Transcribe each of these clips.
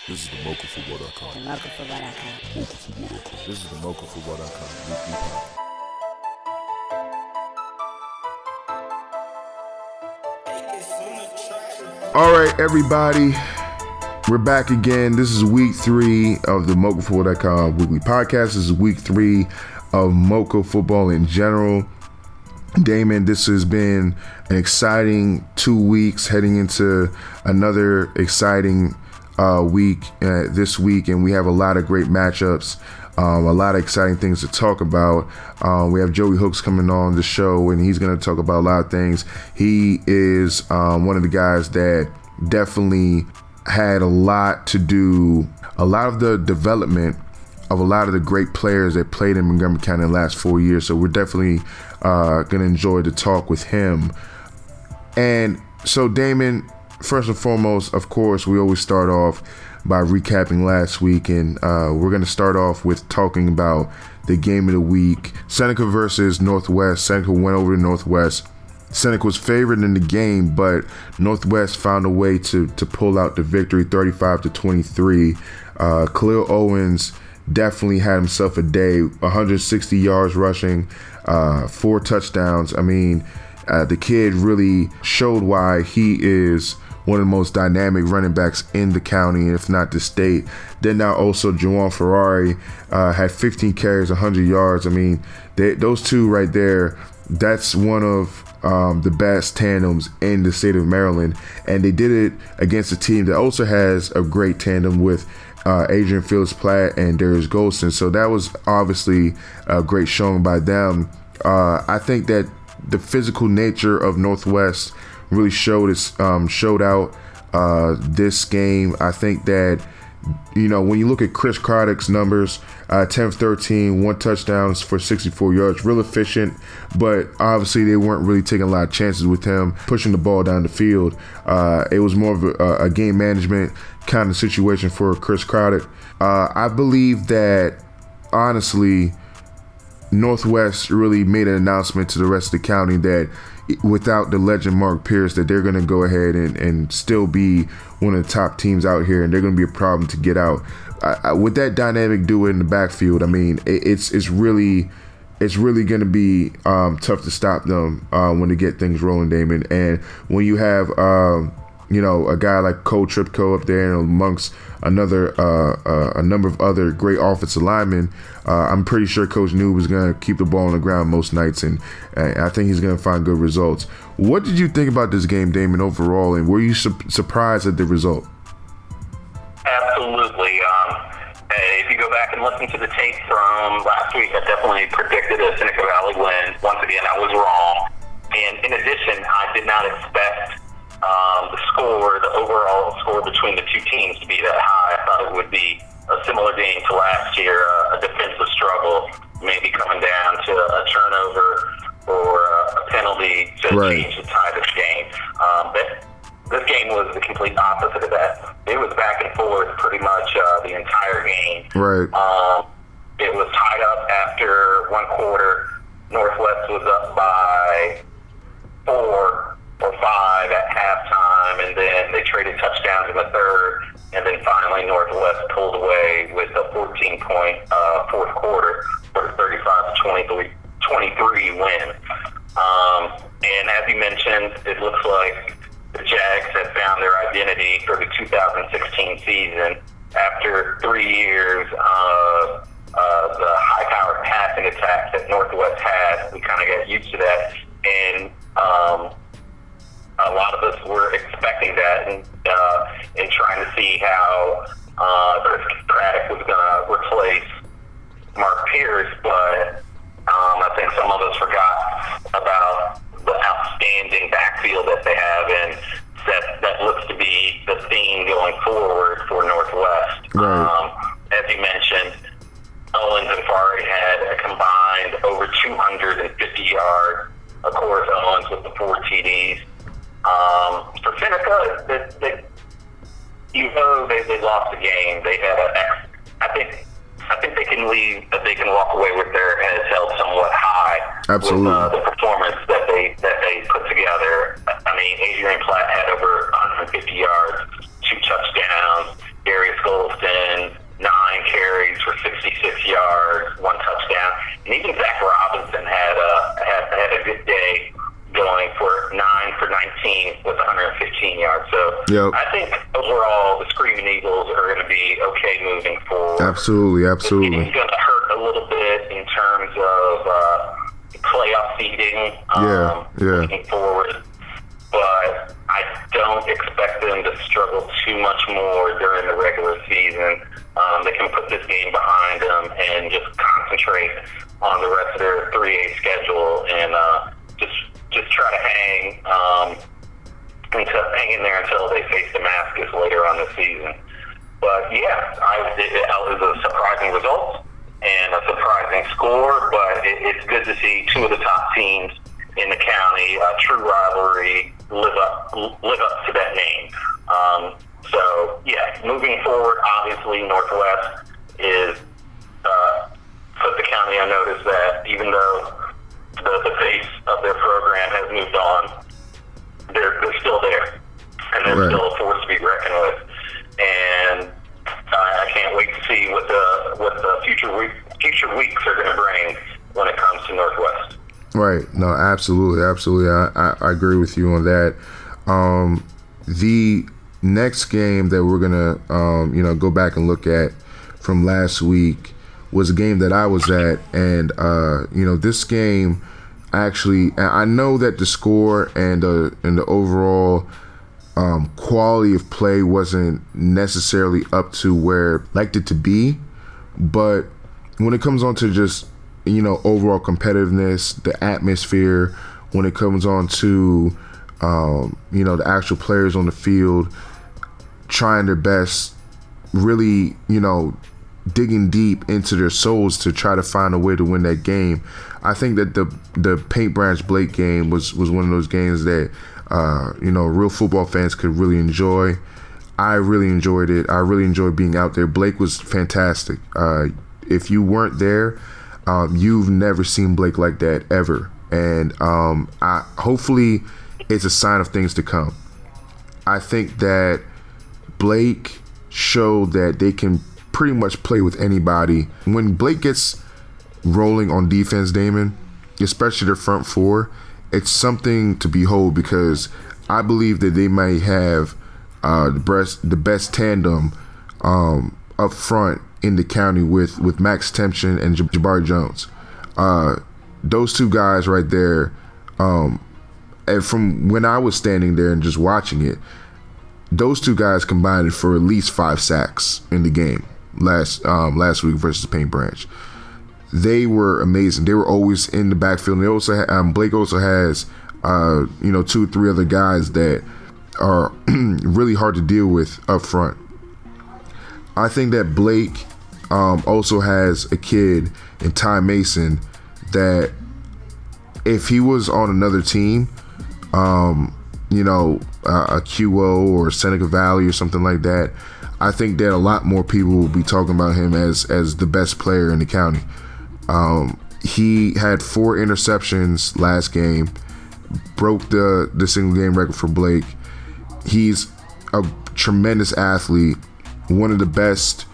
This is the MochaFootball.com. The MochaFootball.com. This is the MochaFootball.com weekly podcast. All right, everybody, we're back again. This is week 3 of the MochaFootball.com weekly podcast. This is week 3 of Mocha football in general. Damon, this has been an exciting 2 weeks heading into another exciting week this week, and we have a lot of great matchups, a lot of exciting things to talk about. We have Joey Hooks coming on the show, and he's going to talk about a lot of things. He is one of the guys that definitely had a lot to do, a lot of the development of a lot of the great players that played in Montgomery County in the last 4 years. So we're definitely going to enjoy the talk with him. And so, Damon, first and foremost, of course, we always start off by recapping last week, and we're going to start off with talking about the game of the week. Seneca versus Northwest. Seneca went over to Northwest. Seneca was favored in the game, but Northwest found a way to pull out the victory, 35-23. Khalil Owens definitely had himself a day, 160 yards rushing, 4 touchdowns. I mean, the kid really showed why he is one of the most dynamic running backs in the county, if not the state. Then now also Juwan Ferrari had 15 carries, 100 yards. I mean, those two right there, that's one of the best tandems in the state of Maryland. And they did it against a team that also has a great tandem with Adrian Phillips-Platt and Darius Golston. So that was obviously a great showing by them. I think that the physical nature of Northwest really showed out this game. I think that, you know, when you look at Chris Craddock's numbers, 10 of 13, 1 touchdown for 64 yards, real efficient, but obviously they weren't really taking a lot of chances with him pushing the ball down the field. It was more of a game management kind of situation for Chris Craddock. I believe that, honestly, Northwest really made an announcement to the rest of the county that without the legend Mark Pierce, that they're going to go ahead and still be one of the top teams out here, and they're going to be a problem to get out. With that dynamic duo in the backfield, I mean, it's really going to be tough to stop them when they get things rolling, Damon. And when you have a guy like Cole Tripko up there and amongst a number of other great offensive linemen, I'm pretty sure Coach Noob is going to keep the ball on the ground most nights, and I think he's going to find good results. What did you think about this game, Damon, overall, and were you surprised at the result? Absolutely. If you go back and listen to the tape from last week, I definitely predicted a Seneca Valley win. Once again, I was wrong. And in addition, I did not expect the overall score between the two teams to be that high. I thought it would be a similar game to last year, a defensive struggle, maybe coming down to a turnover or a penalty to change the tide of the game. But this game was the complete opposite of that. It was back and forth pretty much the entire game. Right. It was tied up after one quarter. Northwest was up by 4 or 5 at halftime, and then they traded touchdowns in the third, and then finally Northwest pulled away with a 14-point fourth quarter for a 35-23 win. And as you mentioned, it looks like the Jags have found their identity for the 2016 season. After 3 years of the high-powered passing attack that Northwest had, we kind of got used to that, and a lot of us were expecting that and trying to see how Chris Craddock was going to replace Mark Pierce, but I think some of us forgot about the outstanding backfield that they have, and that looks to be the theme going forward for Northwest. Right. As you mentioned, Owens and Fari had a combined over 250 yards. Of course, Owens with the 4 TDs. For Seneca, they lost the game. They had I think they can leave. That they can walk away with their heads held somewhat high. Absolutely. With the performance that they put together. I mean, Adrian Platt had over 150 yards, 2 touchdowns. Darius Golston Yep. I think overall the Screaming Eagles are going to be okay moving forward. Absolutely. It's going to hurt a little bit in terms of playoff seeding moving forward, but I don't expect them to struggle too much more during the regular season. They can put this game behind them and just concentrate on the rest of their 3A schedule and just try to hang in there until they face Damascus later on the season. But yeah, it was a surprising result and a surprising score, but it's good to see two of the top teams in the county, true rivalry, live up to that name. So yeah, moving forward, obviously Northwest is put the county on notice that even though the face of their program has moved on, they're still there, and they're still a force to be reckoned with. And I can't wait to see what the future weeks are going to bring when it comes to Northwest. Right. No, absolutely. I agree with you on that. The next game that we're gonna go back and look at from last week was a game that I was at, and this game actually, I know that the score and the overall quality of play wasn't necessarily up to where I'd liked it to be, but when it comes on to just overall competitiveness, the atmosphere, when it comes on to the actual players on the field trying their best, really digging deep into their souls to try to find a way to win that game. I think that the Paint Branch Blake game was one of those games that real football fans could really enjoy. I really enjoyed it. I really enjoyed being out there. Blake was fantastic. If you weren't there, you've never seen Blake like that ever. And hopefully it's a sign of things to come. I think that Blake showed that they can pretty much play with anybody. When Blake gets rolling on defense, Damon, especially their front four, it's something to behold, because I believe that they might have the best tandem up front in the county with Max Tempchin and Jabari Jones. Those two guys right there, and from when I was standing there and just watching it, those two guys combined for at least 5 sacks in the game last week versus Paint Branch. They were amazing. They were always in the backfield. And they also Blake also has 2 or 3 other guys that are really hard to deal with up front. I think that Blake also has a kid in Ty Mason that if he was on another team, a QO or Seneca Valley or something like that, I think that a lot more people will be talking about him as the best player in the county. He had 4 interceptions last game, broke the single game record for Blake. He's a tremendous athlete, one of the best,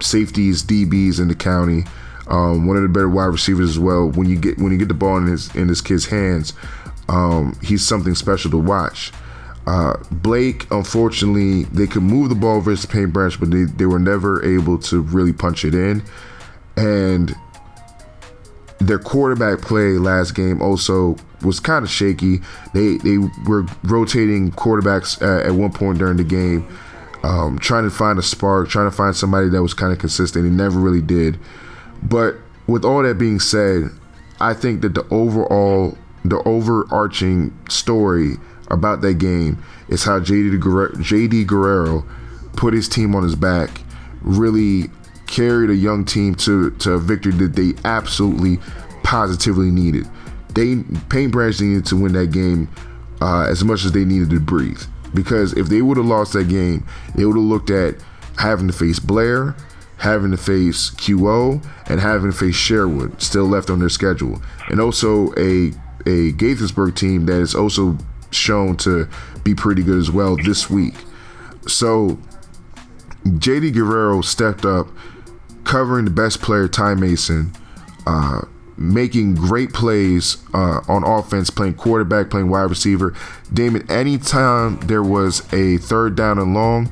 safeties, DBs in the county. One of the better wide receivers as well. When you get the ball in his kid's hands, he's something special to watch. Blake, unfortunately, they could move the ball versus Paint Branch, but they were never able to really punch it in. And their quarterback play last game also was kind of shaky. They were rotating quarterbacks at one point during the game, trying to find a spark, trying to find somebody that was kind of consistent. He never really did. But with all that being said, I think that the overarching story about that game is how J.D. Guerrero put his team on his back, really carried a young team to a victory that they absolutely, positively needed. Paint Branch needed to win that game as much as they needed to breathe, because if they would have lost that game, they would have looked at having to face Blair, having to face QO, and having to face Sherwood still left on their schedule, and also a Gaithersburg team that is also shown to be pretty good as well this week. So J.D. Guerrero stepped up, covering the best player, Ty Mason, making great plays on offense, playing quarterback, playing wide receiver. Damon, anytime there was a third down and long,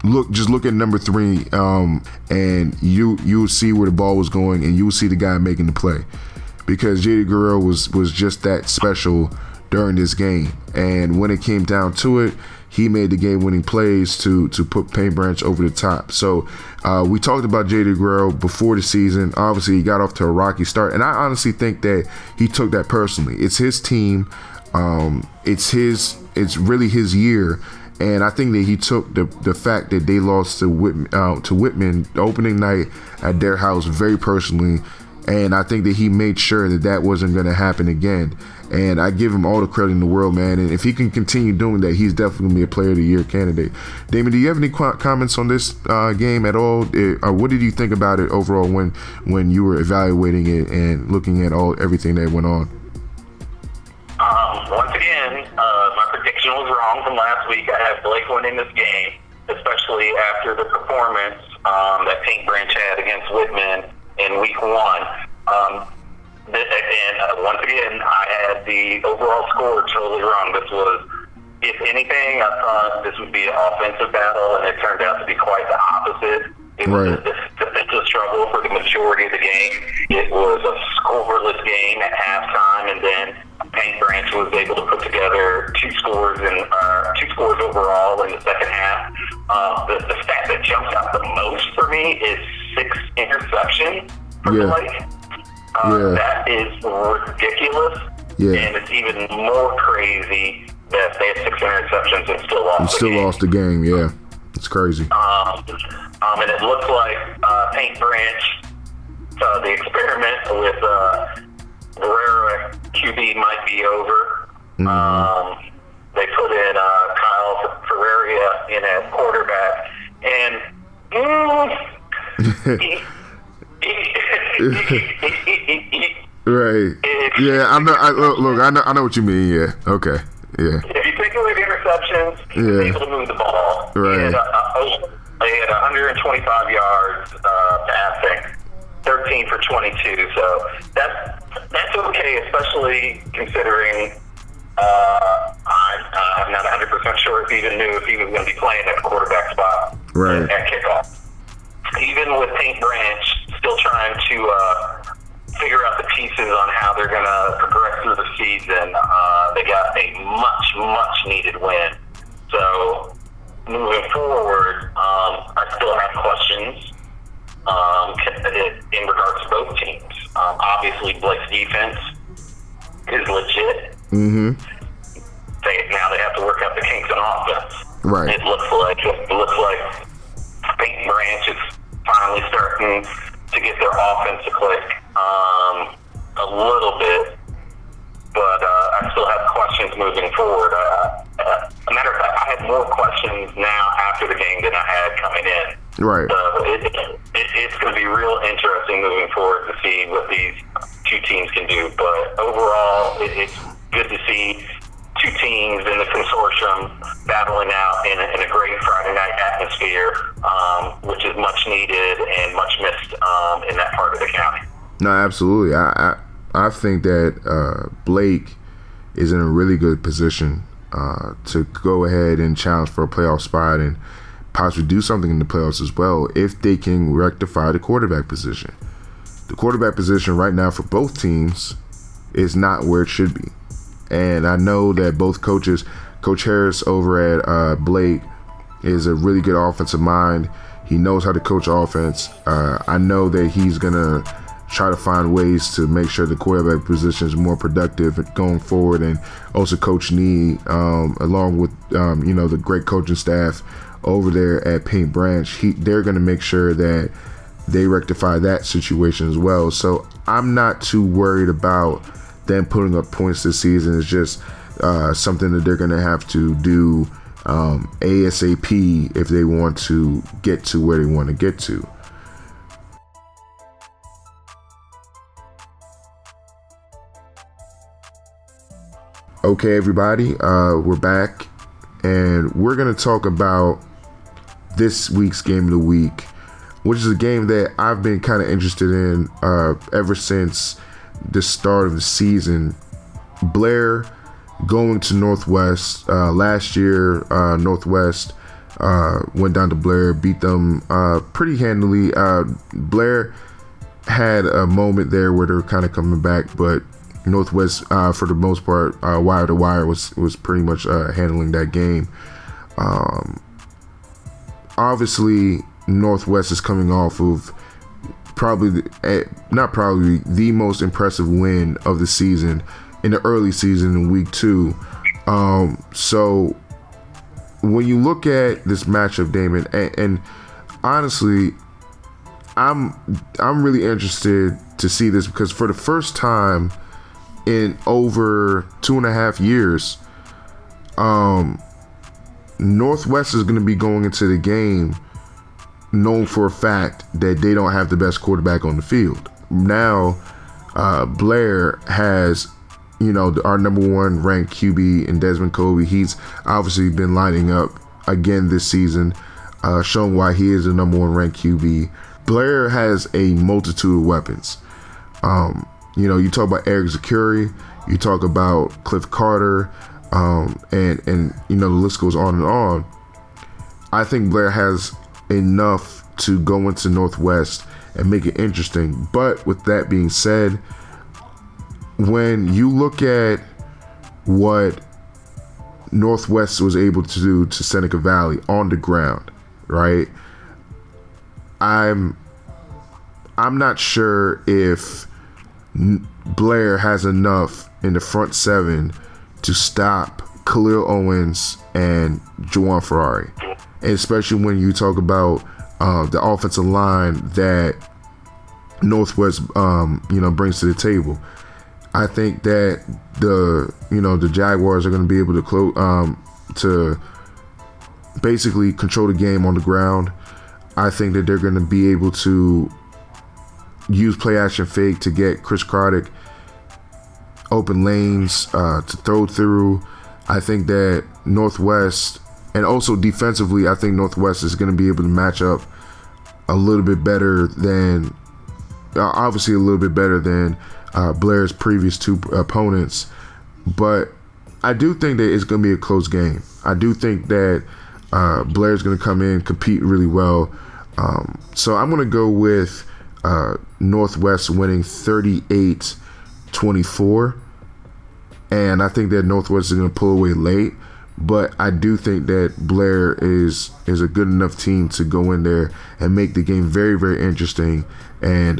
look at number 3, and you will see where the ball was going, and you will see the guy making the play, because J.D. Guerrero was just that special during this game. And when it came down to it, he made the game-winning plays to put Paint Branch over the top. So we talked about J.D. Guerrero before the season. Obviously, he got off to a rocky start, and I honestly think that he took that personally. It's his team. It's really his year. And I think that he took the fact that they lost to Whitman the opening night at their house very personally. And I think that he made sure that wasn't going to happen again. And I give him all the credit in the world, man. And if he can continue doing that, he's definitely going to be a Player of the Year candidate. Damon, do you have any comments on this game at all? What did you think about it overall when you were evaluating it and looking at everything that went on? Once again, my prediction was wrong from last week. I had Blake winning this game, especially after the performance that Paint Branch had against Whitman in week 1. And once again, I had the overall score totally wrong. This was, if anything, I thought this would be an offensive battle, and it turned out to be quite the opposite. It was a defensive struggle for the majority of the game. It was a scoreless game at halftime, and then Paint Branch was able to put together 2 scores overall in the second half. The stat that jumps out the most for me is 6 interceptions for Blake. That is ridiculous, and it's even more crazy that they had 6 interceptions and still lost the game. Yeah, it's crazy. And it looks like Paint Branch, the experiment with Guerrero QB might be over. Mm-hmm. They put in Kyle Ferreira in at quarterback, and right. Yeah, I know what you mean. Yeah. Okay. Yeah. If you take away the interceptions, he was able to move the ball. Right. He had 125 yards passing, 13 for 22. So that's okay, especially considering I'm not 100% sure if he even knew if he was going to be playing at the quarterback spot at kickoff. Even with Paint Branch still trying to figure out the pieces on how they're going to progress through the season, they got a much needed win. So moving forward, I still have questions in regards to both teams. Obviously, Blake's defense is legit. Mm-hmm. Now they have to work out the kinks in offense. Right. It looks like Paint Branch is finally starting to get their offense to click a little bit, but I still have questions moving forward. As a matter of fact, I have more questions now after the game than I had coming in. Right. So it's going to be real interesting moving forward to see what these 2 teams can do. But overall, it's good to see 2 teams in the consortium battling out in a great Friday night atmosphere, which is much needed and much missed in that part of the county. No, absolutely. I think that Blake is in a really good position to go ahead and challenge for a playoff spot and possibly do something in the playoffs as well if they can rectify the quarterback position. The quarterback position right now for both teams is not where it should be. And I know that both coaches, Coach Harris over at Blake is a really good offensive mind. He knows how to coach offense. I know that he's going to try to find ways to make sure the quarterback position is more productive going forward. And also Coach Nee, along with, the great coaching staff over there at Paint Branch, they're going to make sure that they rectify that situation as well. So I'm not too worried about them putting up points this season. It's just something that they're going to have to do ASAP if they want to get to where they want to get to. Okay, everybody, we're back, and we're going to talk about this week's game of the week, which is a game that I've been kind of interested in ever since the start of the season. Blair going to Northwest last year. Northwest went down to Blair, beat them pretty handily. Blair had a moment there where they were kind of coming back, but Northwest, for the most part, wire to wire, was pretty much handling that game. Obviously, Northwest is coming off of the most impressive win of the season in the early season in week 2. So when you look at this matchup, Damon, and honestly, I'm really interested to see this, because for the first time in over 2.5 years, Northwest is going to be going into the game known for a fact that they don't have the best quarterback on the field. Now, Blair has, our number 1 ranked QB in Desmond Colby. He's obviously been lining up again this season, showing why he is the number 1 ranked QB. Blair has a multitude of weapons. You talk about Eric Zakuri, you talk about Cliff Carter, and the list goes on and on. I think Blair has enough to go into Northwest and make it interesting. But with that being said, when you look at what Northwest was able to do to Seneca Valley on the ground, right? I'm not sure if Blair has enough in the front 7 to stop Khalil Owens and Juwan Ferrari, and especially when you talk about the offensive line that Northwest brings to the table. I think that the Jaguars are going to be able to basically control the game on the ground. I think that they're going to be able to use play action fake to get Chris Craddock open lanes to throw through. I think that Northwest, and also defensively, I think Northwest is going to be able to match up a little bit better than Blair's previous 2 opponents. But I do think that it's going to be a close game. I do think that Blair's going to come in, compete really well. So I'm going to go with Northwest winning 38-24. And I think that Northwest is going to pull away late. But I do think that Blair is a good enough team to go in there and make the game very, very interesting, and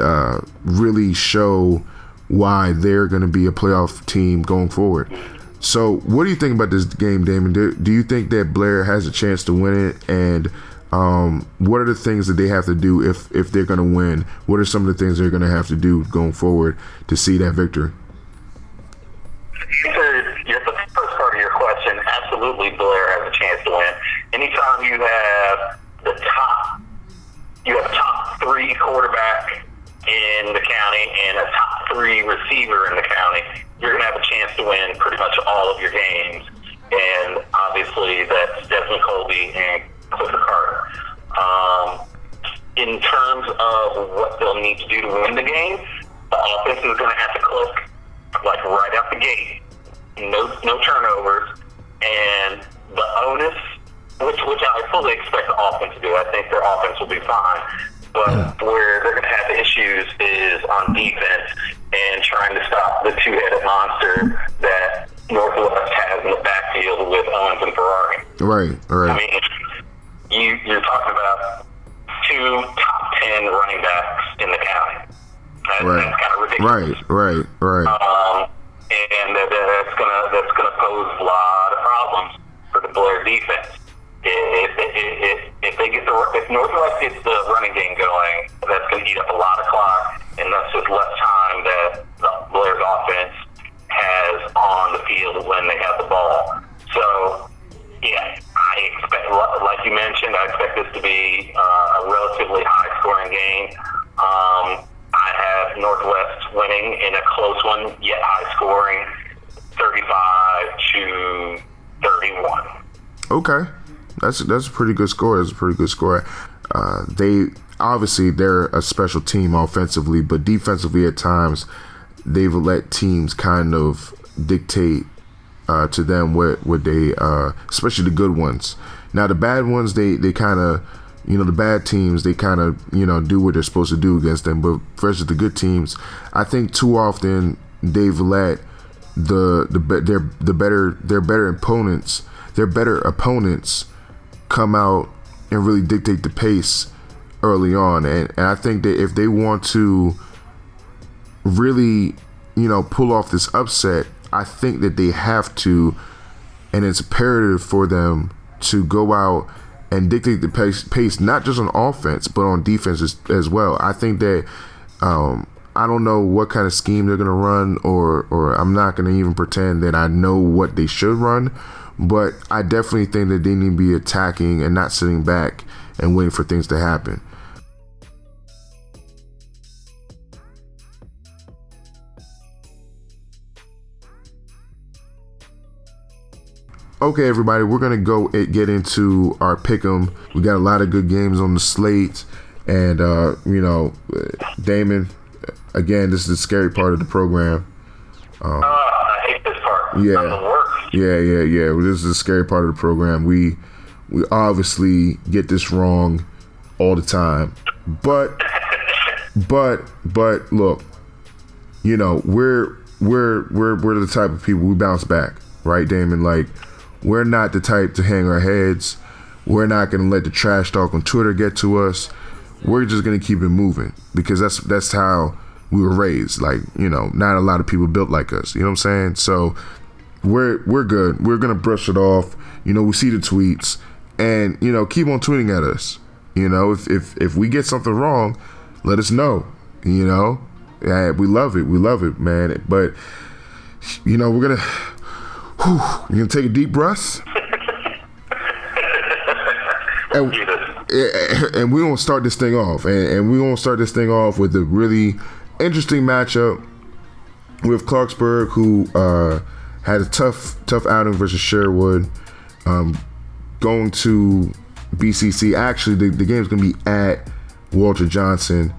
really show why they're going to be a playoff team going forward. So what do you think about this game, Damon? Do you think that Blair has a chance to win it? And what are the things that they have to do if they're going to win? What are some of the things they're going to have to do going forward to see that victory? The first part of your question, absolutely Blair has a chance to win. Anytime you have top 3 quarterback in the county and a top 3 receiver in the county, you're going to have a chance to win pretty much all of your games. And obviously that's Desmond Colby and Clifford Carter. In terms of what they'll need to do to win the game, the offense is going to have to click like right out the gate. No turnovers, and the onus, which I fully expect the offense to do. I think their offense will be fine. But where they're going to have issues is on defense and trying to stop the 2-headed monster that Northwest has in the backfield with Owens and Ferrari. Right. I mean, you're talking about 2 top 10 running backs in the county. That's kind of ridiculous. Right. And that's gonna pose a lot of problems for the Blair defense. If Northwest gets the running game going, that's gonna eat up a lot of clock, and that's just less time that Blair's offense has on the field when they have the ball. So, yeah, I expect, like you mentioned, I expect this to be a relatively high-scoring game. I have Northwest winning in a close one, yet high-scoring, 35-31. Okay, that's a pretty good score. They're a special team offensively, but defensively at times they've let teams kind of dictate to them what they, especially the good ones. Now the bad ones, they kind of, the bad teams, they kind of, do what they're supposed to do against them. But versus the good teams, I think too often they've let their better opponents come out and really dictate the pace early on. And I think that if they want to really, pull off this upset, I think that they have to, and it's imperative for them to go out and dictate the pace, not just on offense, but on defense as well. I think that I don't know what kind of scheme they're going to run, or I'm not going to even pretend that I know what they should run, but I definitely think that they need to be attacking and not sitting back and waiting for things to happen. Okay, everybody, we're going to go get into our pick'em. We got a lot of good games on the slate. And, Damon, again, this is the scary part of the program. I hate this part. Yeah. I'm the worst. Yeah. This is the scary part of the program. We obviously get this wrong all the time. But look, we're the type of people, we bounce back, right, Damon? Like, we're not the type to hang our heads. We're not going to let the trash talk on Twitter get to us. We're just going to keep it moving because that's how we were raised. Like, not a lot of people built like us. You know what I'm saying? So we're good. We're going to brush it off. We see the tweets and, keep on tweeting at us. If we get something wrong, let us know. Yeah, we love it. We love it, man. But, we're going to... You're going to take a deep breath? and we're going to start this thing off. And we're going to start this thing off with a really interesting matchup with Clarksburg, who had a tough outing versus Sherwood. Going to BCC. Actually, the game's going to be at Walter Johnson.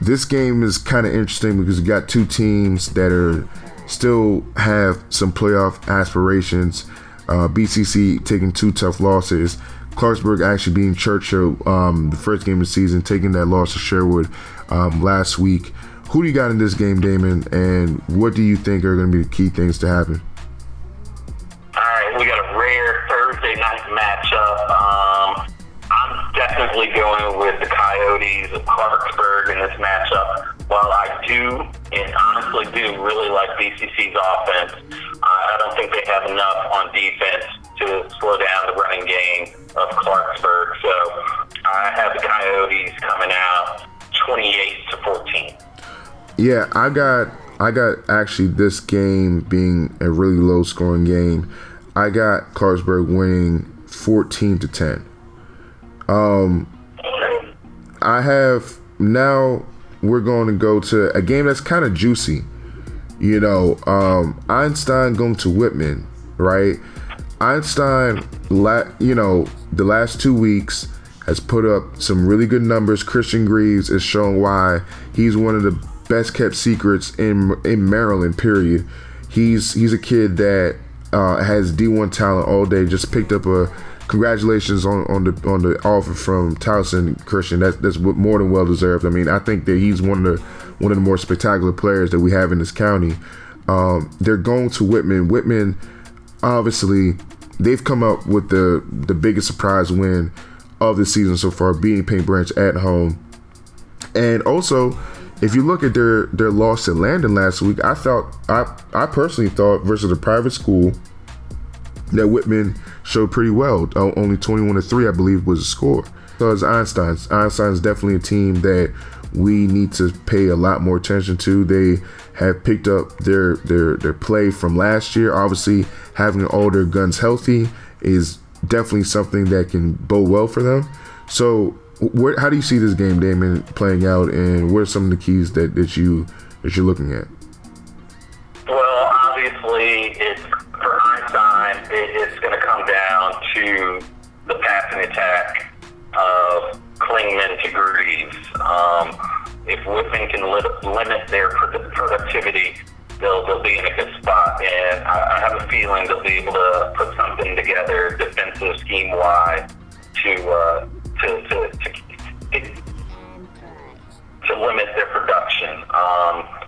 This game is kind of interesting because you got two teams that are still have some playoff aspirations. BCC taking two tough losses. Clarksburg actually beating Churchill the first game of the season, taking that loss to Sherwood last week. Who do you got in this game, Damon, and what do you think are going to be the key things to happen? All right, we got a rare Thursday night matchup. I'm definitely going with the Coyotes of Clarksburg in this matchup. While I do, and honestly do, really like BCC's offense, I don't think they have enough on defense to slow down the running game of Clarksburg. So I have the Coyotes coming out 28-14. Yeah, I got actually this game being a really low scoring game. I got Clarksburg winning 14-10. I have now. We're going to go to a game that's kind of juicy. Einstein going to Whitman, right? Einstein, the last 2 weeks has put up some really good numbers. Christian Greaves is showing why he's one of the best kept secrets in Maryland, period. He's a kid that has D1 talent all day. Just picked up a congratulations on the offer from Towson, Christian. That's more than well deserved. I mean, I think that he's one of the more spectacular players that we have in this county. They're going to Whitman. Whitman, obviously, they've come up with the biggest surprise win of the season so far, beating Paint Branch at home. And also, if you look at their loss to Landon last week, I personally thought versus a private school that Whitman showed pretty well. Only 21-3, I believe, was the score. Because Einstein's definitely a team that we need to pay a lot more attention to. They have picked up their play from last year. Obviously, having all their guns healthy is definitely something that can bode well for them. So, how do you see this game, Damon, playing out, and what are some of the keys that you're looking at? Well, obviously, for Einstein, it's going to come down to the passing attack of Klingman to Greaves. if Whitman can limit their productivity, they'll be in a good spot. And I have a feeling they'll be able to put something together defensive scheme-wise to limit their production.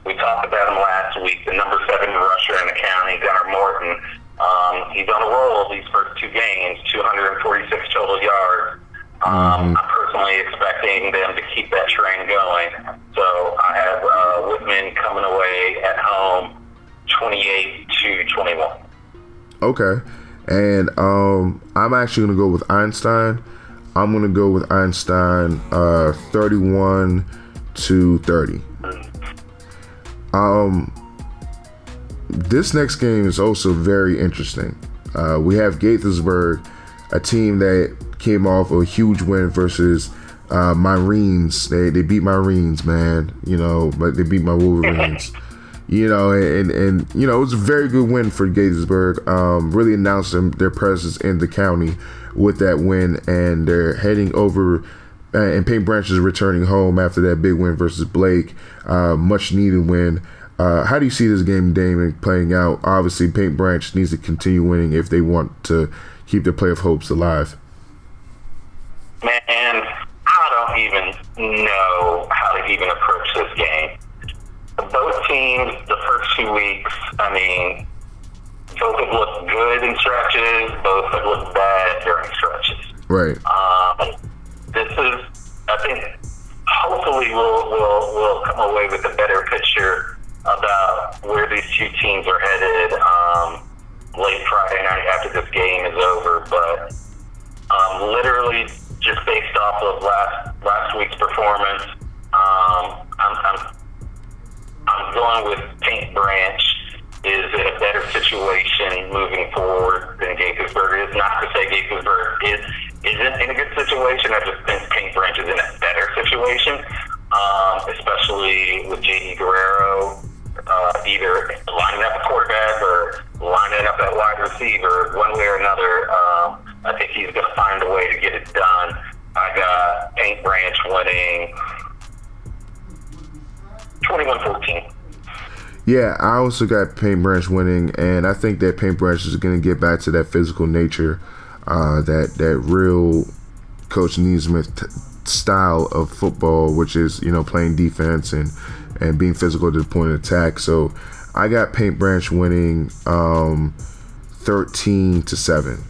We talked about him last week, the number 7 rusher in the county, Gunnar Morton. He's on a roll these first 2 games, 246 total yards. I'm personally expecting them to keep that train going. So I have Whitman coming away at home 28-21. Okay. And I'm actually going to go with Einstein. I'm going to go with Einstein 31-30. This next game is also very interesting. We have Gaithersburg, a team that came off a huge win versus Marines. They beat Marines, man. You know, but they beat my Wolverines. You know, and you know, it was a very good win for Gaithersburg. Really announced their presence in the county with that win, and they're heading over. And Paint Branch is returning home after that big win versus Blake. Much needed win. How do you see this game, Damon, playing out? Obviously, Paint Branch needs to continue winning if they want to keep their playoff hopes alive. Man, I don't even know how to even approach this game. Both teams, the first 2 weeks, I mean, both have looked good in stretches, both have looked bad during stretches. Right. This is, I think, hopefully we'll come away with a better picture about where these 2 teams are headed late Friday night after this game is over. But literally, just based off of last week's performance, I'm going with Paint Branch is in a better situation moving forward than Gaithersburg is. Not to say Gaithersburg isn't in a good situation. I just think Paint Branch is in a better situation, especially with J.D. Guerrero either lining up a quarterback or lining up that wide receiver. One way or another, I think he's going to find a way to get it done. I got Paint Branch winning 21-14. Yeah, I also got Paint Branch winning, and I think that Paint Branch is going to get back to that physical nature, that real Coach Neesmith style of football, which is, you know, playing defense and being physical to the point of attack. So I got Paint Branch winning 13-7.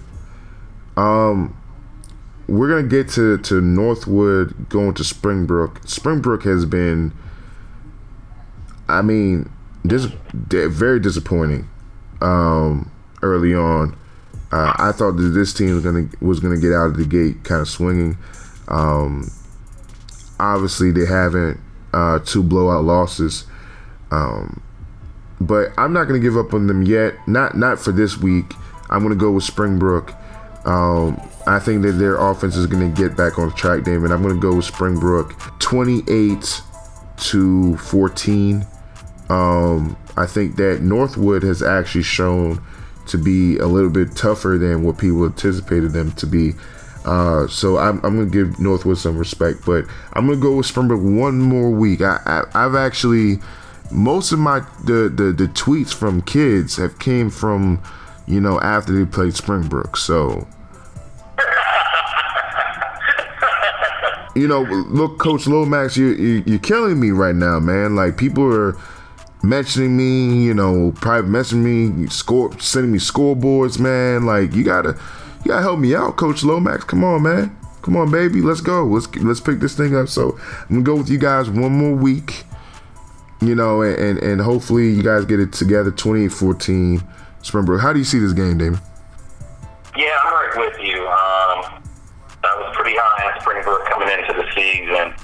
We're going to get to Northwood going to Springbrook. Springbrook has been, I mean, very disappointing early on. I thought that this team was gonna get out of the gate kind of swinging. Obviously, they haven't 2 blowout losses, but I'm not gonna give up on them yet. Not for this week. I'm gonna go with Springbrook. I think that their offense is gonna get back on track, Damon. I'm gonna go with Springbrook 28-14. I think that Northwood has actually shown to be a little bit tougher than what people anticipated them to be. So I'm going to give Northwood some respect, but I'm going to go with Springbrook one more week. I've actually, most of the tweets from kids have came from, you know, after they played Springbrook. So, you know, look, Coach Lomax, you're killing me right now, man. Like, people are mentioning me, you know, private messaging me, sending me scoreboards, man. Like, you gotta help me out, Coach Lomax. Come on, man. Come on, baby. Let's go. Let's pick this thing up. So I'm gonna go with you guys one more week, you know, and hopefully you guys get it together. 28-14, Springbrook. How do you see this game, Damon? Yeah, I'm right with you. I was pretty high on Springbrook coming into the season.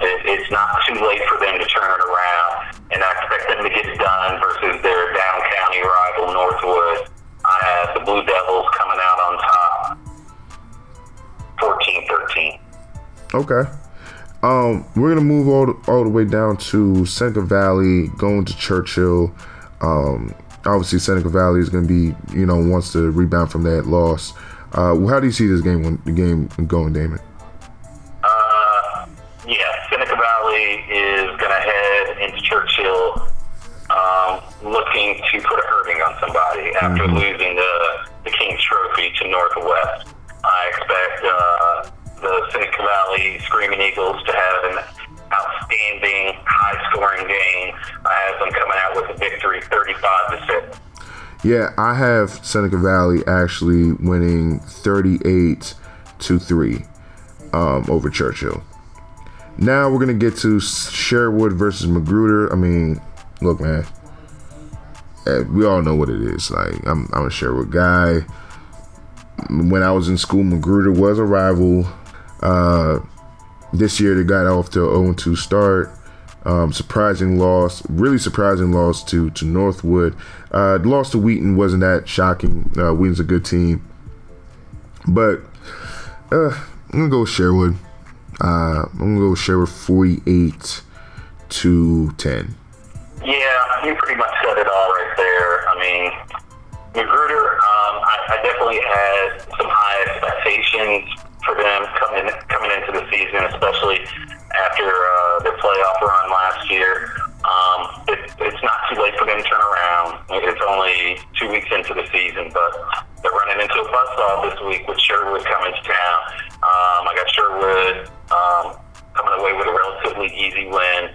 It's not too late for them to turn it around, and I expect them to get it done versus their down county rival Northwood. I have the Blue Devils coming out on top 14-13. Okay. We're gonna move all the way down to Seneca Valley, going to Churchill. Obviously Seneca Valley is gonna be, you know, wants to rebound from that loss. How do you see this game going, Damon? Yeah, Seneca Valley Valley is going to head into Churchill looking to put a hurting on somebody after losing the King's Trophy to Northwood. I expect the Seneca Valley Screaming Eagles to have an outstanding, high-scoring game. I have them coming out with a victory, 35-6. Yeah, I have Seneca Valley actually winning 38-3 over Churchill. Now we're gonna get to Sherwood versus McGruder. I mean, look, man, we all know what it is. Like, I'm a Sherwood guy. When I was in school, McGruder was a rival. This year they got off to an 0-2 start. Really surprising loss to Northwood. The loss to Wheaton wasn't that shocking. Wheaton's a good team. But I'm going to go with Sherwood. I'm going to go with Sherwood 48-10. Yeah, you pretty much said it all right there. I mean, McGruder, I definitely had some high expectations for them coming into the season, especially after their playoff run last year. It's not too late for them to turn around. It's only 2 weeks into the season, but they're running into a buzzsaw this week with Sherwood coming to town. I got Sherwood coming away with a relatively easy win,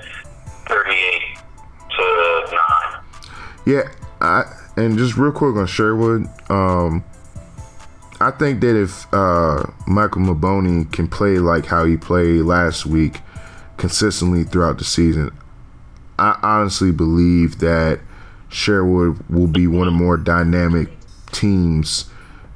38-9. Yeah, and just real quick on Sherwood, I think that if Michael Maboni can play like how he played last week consistently throughout the season, I honestly believe that Sherwood will be one of the more dynamic teams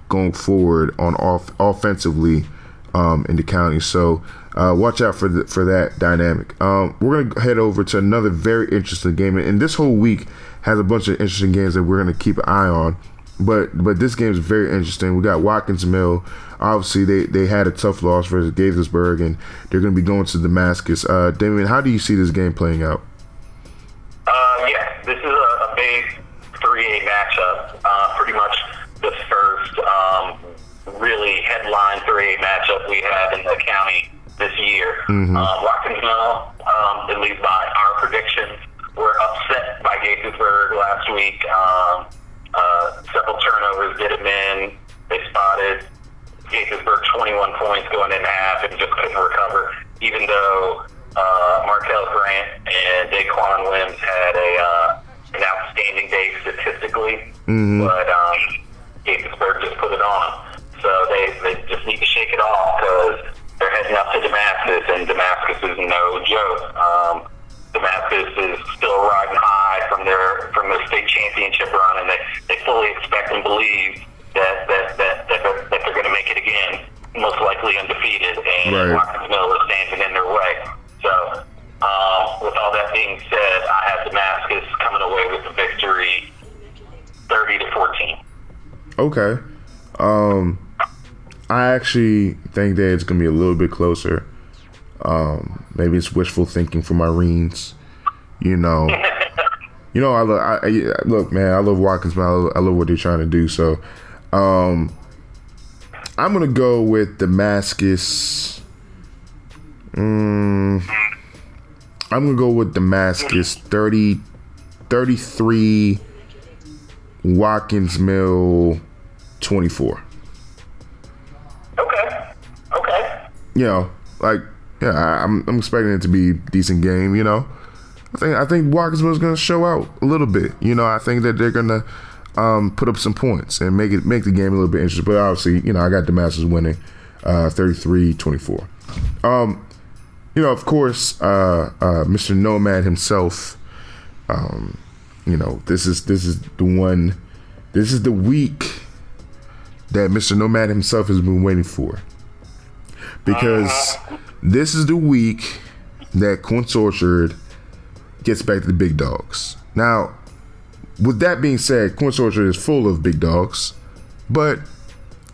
going forward on offensively in the county. So watch out for that dynamic. We're going to head over to another very interesting game, and this whole week has a bunch of interesting games that we're going to keep an eye on. But this game is very interesting. We got Watkins Mill. Obviously, they had a tough loss versus Gaithersburg, and they're going to be going to Damascus. Damon, how do you see this game playing out? Yeah, this is a big 3A matchup. Pretty much the first really headline 3A matchup we have in the county this year. Watkins Mill, at least by our predictions, were upset by Gaithersburg last week. Several turnovers did them in. They spotted Gaithersburg 21 points going into half and just couldn't recover, even though Markel Grant and Daquan Wims had an outstanding day statistically, but Gaithersburg just put it on them. So they just need to shake it off because they're heading up to Damascus, and Damascus is no joke. Damascus is still riding high from their state championship run, and they fully expect and believe that they're going to make it again, most likely undefeated, and Watkins Mill is standing in their way. So, with all that being said, I have Damascus coming away with the victory, 30-14. Okay. I actually think that it's going to be a little bit closer. Maybe it's wishful thinking for my Reens. Look, man, I love Watkins, man. I love what they're trying to do. So, I'm gonna go with Damascus. I'm gonna go with Damascus 33, Watkins Mill 24. Okay. I'm expecting it to be a decent game. I think Watkins Mill is gonna show out a little bit. I think that they're gonna put up some points and make the game a little bit interesting. But obviously, I got Damascus winning 33-24. Of course, Mr. Nomad himself. This is the week that Mr. Nomad himself has been waiting for, because this is the week that Quince Orchard gets back to the big dogs. Now, with that being said, Quince Orchard is full of big dogs, but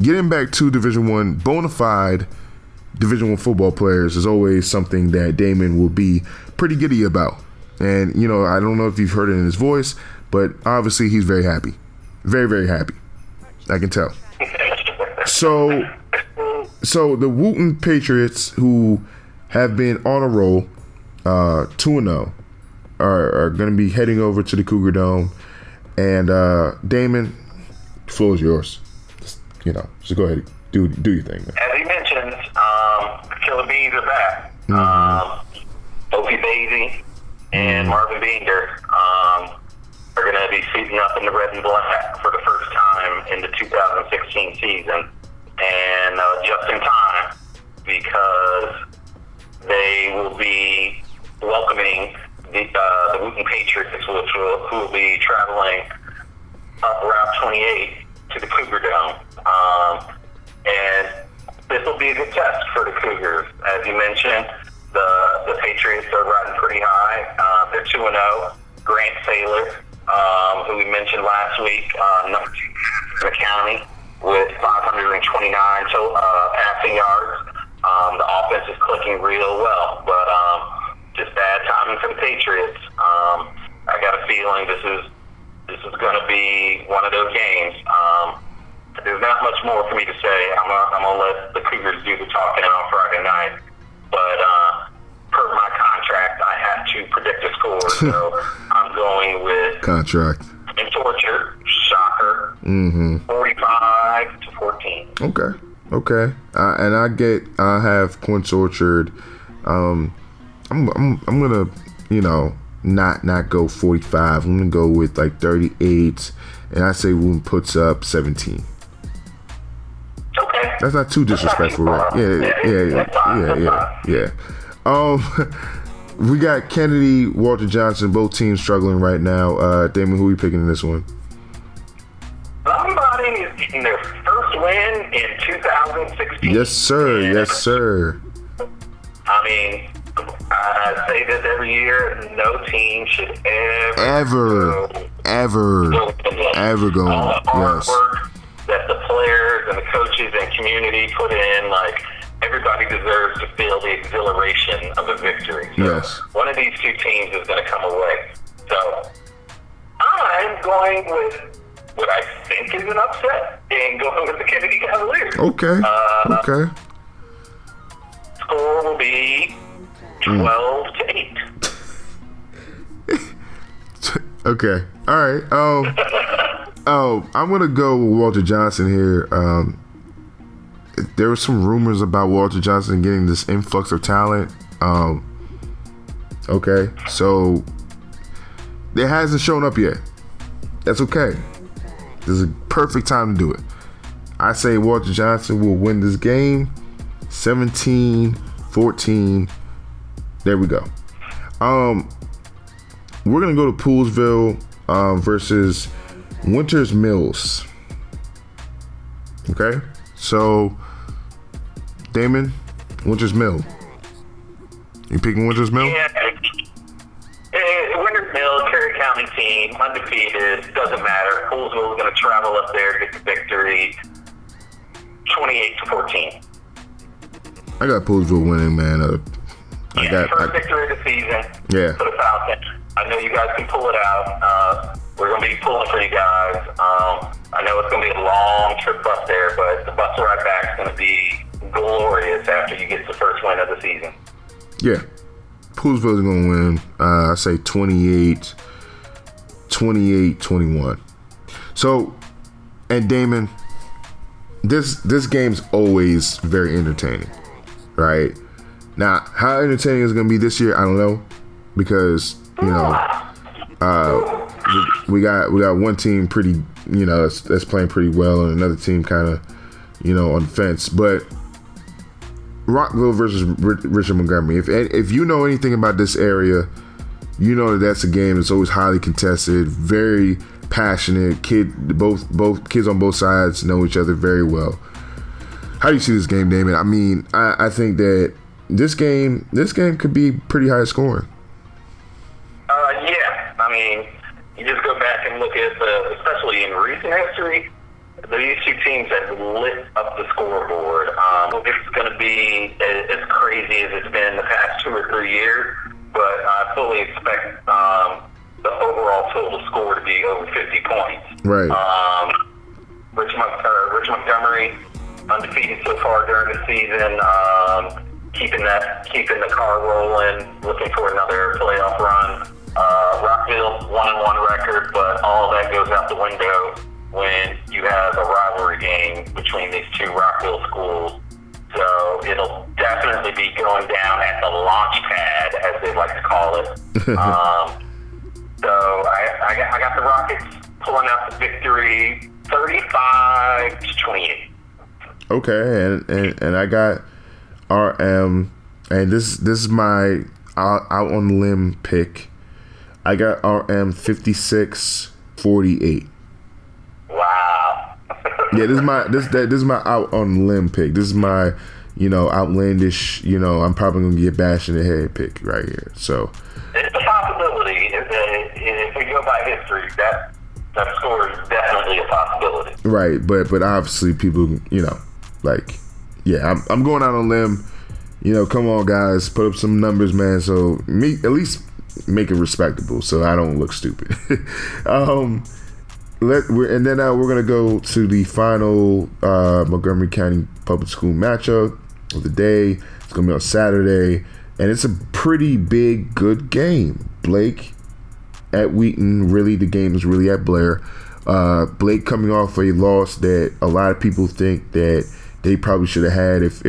getting back to Division I, bona fide Division I football players is always something that Damon will be pretty giddy about. And, I don't know if you've heard it in his voice, but obviously he's very happy. Very, very happy. I can tell. So the Wheaton Patriots, who have been on a roll, 2-0, are going to be heading over to the Cougar Dome. And Damon, the floor is yours. Just go ahead, do your thing, man. As he mentioned, Killer Bees are back. Opie Basie and Marvin Binder are going to be suiting up in the red and black for the first time in the 2016 season, and just in time, because they will be welcoming the Wheaton Patriots, who will be traveling up Route 28 to the Cougar Dome. And this will be a good test for the Cougars. As you mentioned, the Patriots are riding pretty high. They're 2-0. Grant Saylor, who we mentioned last week, number 2 in the county with 529 passing yards. The offense is clicking real well, but just bad timing for the Patriots. I got a feeling this is going to be one of those games. There's not much more for me to say. I'm gonna let the Cougars do the talking on Friday night, but per my contract, I have to predict a score, so I'm going with contract and torture shocker, 45-14. Okay. And I have Quince Orchard. I'm gonna not go 45. I'm gonna go with like 38, and I say Wheaton puts up 17. Okay. That's not too disrespectful, right? Yeah. We got Kennedy, Walter Johnson, both teams struggling right now. Damon, who are you picking in this one? Somebody is getting their first win in 2016. Yes, sir. I mean, I say this every year. No team should ever go. All the hard work that the players and the coaches and community put in, like, everybody deserves to feel the exhilaration of a victory. So yes. One of these two teams is going to come away. So I'm going with what I think is an upset and going with the Kennedy Cavaliers. Okay. Score will be 12-8. Okay. All right. I'm gonna go with Walter Johnson here. There were some rumors about Walter Johnson getting this influx of talent. Okay, so it hasn't shown up yet. That's okay. This is a perfect time to do it. I say Walter Johnson will win this game 17-14. There we go. We're going to go to Poolsville versus Winters Mills. Okay? So, Damon, Winters Mill. You picking Winters Mill? Yeah. Winters Mill, Carey County team, undefeated, doesn't matter. Poolsville is going to travel up there, get the victory, 28-14. I got Poolsville winning, man. First victory of the season for the Falcons. I know you guys can pull it out. We're going to be pulling for you guys. I know it's going to be a long trip up there, but the bus ride back is going to be glorious after you get the first win of the season. Yeah. Poolsville is going to win. I say 28-21. So, and Damon, this game's always very entertaining, right? Now, how entertaining it's going to be this year, I don't know, because we got one team pretty, that's playing pretty well, and another team kind of, on the fence. But Rockville versus Richard Montgomery. If you know anything about this area, you know that's a game that's always highly contested, very passionate. Both kids on both sides know each other very well. How do you see this game, Damon? I mean, I think that this game could be pretty high scoring. Yeah. I mean, you just go back and look at especially in recent history, these two teams have lit up the scoreboard. It's going to be as crazy as it's been the past 2 or 3 years, but I fully expect the overall total score to be over 50 points. Right. Rich Montgomery, undefeated so far during the season. keeping the car rolling, looking for another playoff run. Rockville's 1-1 record, but all that goes out the window when you have a rivalry game between these two Rockville schools. So it'll definitely be going down at the launch pad, as they like to call it. So I got the Rockets pulling out the victory, 35-28. Okay, and I got RM, and this is my out on the limb pick. I got RM 56-48. Wow. Yeah, this is my out on the limb pick. This is my, outlandish, I'm probably gonna get bashed in the head pick right here. So it's a possibility. If we go by history, that score is definitely a possibility. Right, but obviously people, I'm going out on a limb. Come on, guys, put up some numbers, man. So at least make it respectable, so I don't look stupid. We're gonna go to the final Montgomery County Public School matchup of the day. It's gonna be on Saturday, and it's a pretty big, good game. Blake at Wheaton. Really, the game is really at Blair. Blake coming off a loss that a lot of people think that they probably should have had if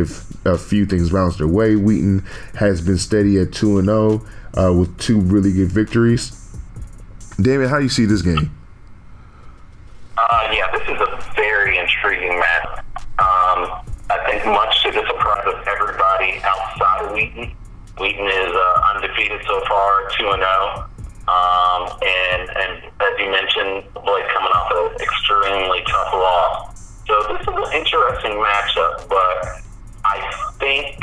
a few things bounced their way. Wheaton has been steady at 2-0 with two really good victories. Damon, how do you see this game? Yeah, this is a very intriguing match. I think much to the surprise of everybody outside of Wheaton. Wheaton is undefeated so far, 2-0. And as you mentioned, Blake coming off an extremely tough loss. So this is an interesting matchup, but I think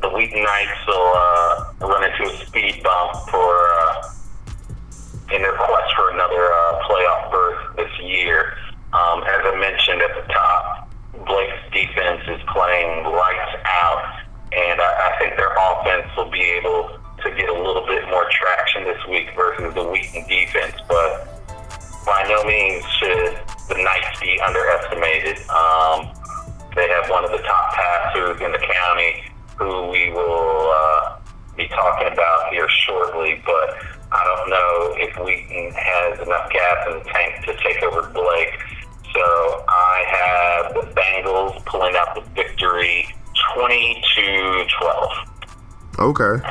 the Wheaton Knights will run into a speed bump in their quest for another playoff berth this year. As I mentioned at the top, Blake's defense is playing lights out, and I think their offense will be able to get a little bit more traction this week versus the Wheaton defense, but by no means should the Knights be underestimated. They have one of the top passers in the county who we will be talking about here shortly, but I don't know if Wheaton has enough gas in the tank to take over Blake. So I have the Bengals pulling out the victory 20-12. Okay.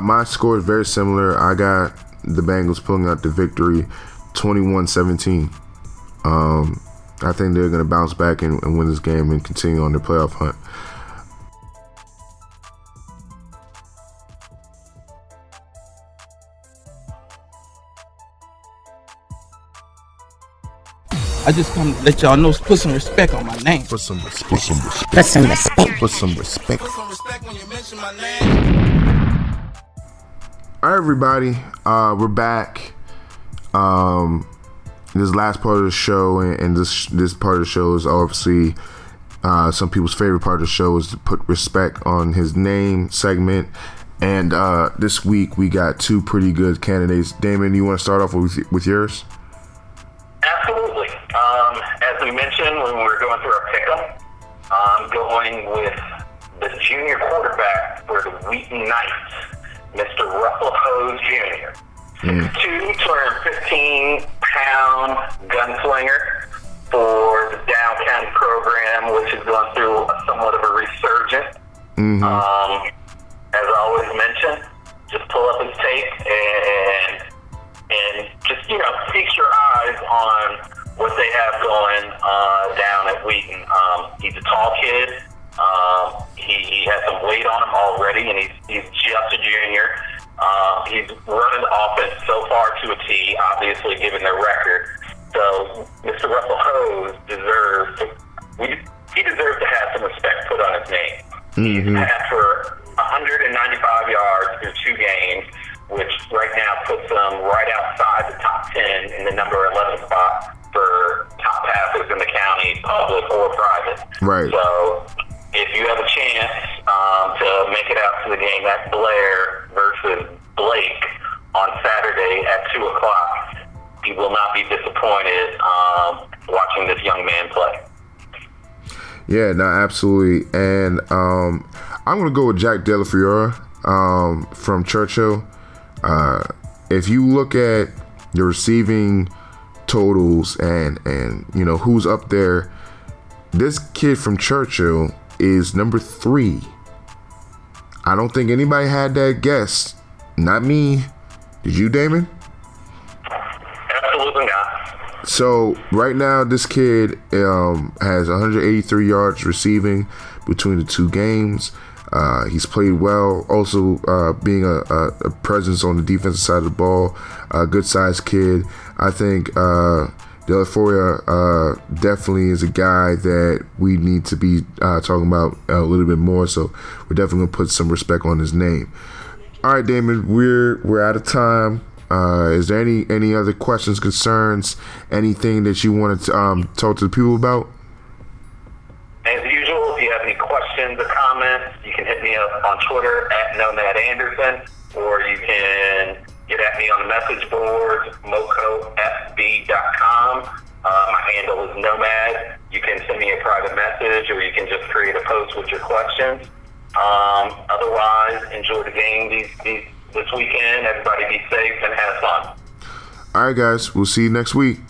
My score is very similar. I got the Bengals pulling out the victory 21-17. I think they're going to bounce back and win this game and continue on their playoff hunt. I just come to let y'all know, put some respect on my name. Put some respect. Put some respect. Put some respect. Put some respect when you mention my name. All right, everybody. We're back. This last part of the show, and this part of the show is obviously some people's favorite part of the show, is to put respect on his name segment. And this week we got two pretty good candidates. Damon, you want to start off with yours? Absolutely. As we mentioned when we were going through our pick'em, I'm going with the junior quarterback for the Wheaton Knights, Mr. Russell Hose Jr. 215-pound gunslinger for the Dow County program, which is going through somewhat of a resurgence. Mm-hmm. As I always mention, just pull up his tape and just, feast your eyes on what they have going down at Wheaton. He's a tall kid. He has some weight on him already, and he's just a junior. He's running the offense so far to a T, obviously, given their record. So Mr. Russell Hose deserves to have some respect put on his name. Mm-hmm. He's passed for 195 yards through 2 games, which right now puts him right outside the top 10 in the number 11 spot for top passers in the county, public or private. Right. So if you have a chance to make it out to the game at Blair versus Blake on Saturday at 2 o'clock, you will not be disappointed watching this young man play. Yeah, no, absolutely. And I'm gonna go with Jack Della Fiora from Churchill. If you look at the receiving totals and you know who's up there, this kid from Churchill is number 3. I don't think anybody had that guess. Not me. Did you, Damon? Absolutely not. So right now, this kid has 183 yards receiving between the 2 games. He's played well. Also, being a presence on the defensive side of the ball. A good-sized kid. I think De La Foria definitely is a guy that we need to be talking about a little bit more. So we're definitely gonna put some respect on his name. All right, Damon, we're out of time. Is there any other questions, concerns, anything that you wanted to talk to the people about? As usual, if you have any questions or comments, you can hit me up on Twitter at NomadAnderson, or you can get at me on the message board, mocofb.com. My handle is Nomad. You can send me a private message, or you can just create a post with your questions. Otherwise, enjoy the game this weekend. Everybody be safe and have fun. All right, guys. We'll see you next week.